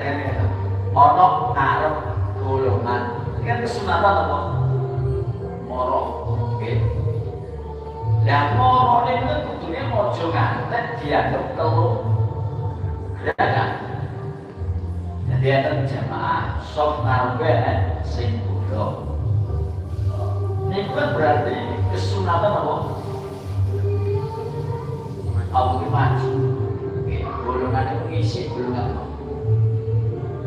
ono ngarep golongan ini kan kesunatan apa? Moro oke dan moro ini kan kudunya mojo ngantek dianggap telur gerakan jadi ada jamaah sok ngarepe sing bodoh ini kan berarti kesunatan apa? Aku maju golongan itu ngisi golongan apa?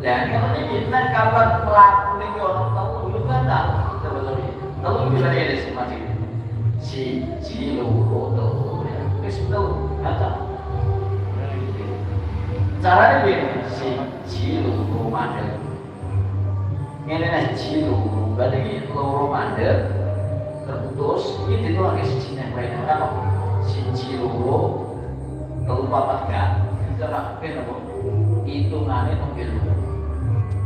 Dan kalau kita kapan melakukan ini orang tahu itu kan tahu sebetulnya. Tahu gimana ya si mati si luhu tahu ya. Tahu kata. Caranya begini si luhu mandel. Ini nasi si luhu berarti luhu mandel terputus. Ini itu lagi si yang lain apa? Si luhu tahu apa enggak? Cara apa? Hitungannya mungkin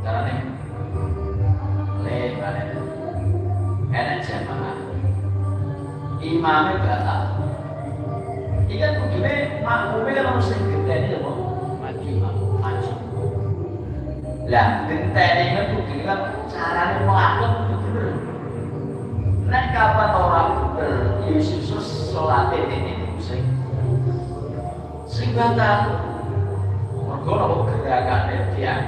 caranya lebar enak jamaah imamnya batal ini kan kudune makmumnya kan harus genteni apa? Maju lah genteni kan kudune kan caranya melakukan bener nek kapan orang bener Yesus sholatnya ini sing batal mergo gerakannya dia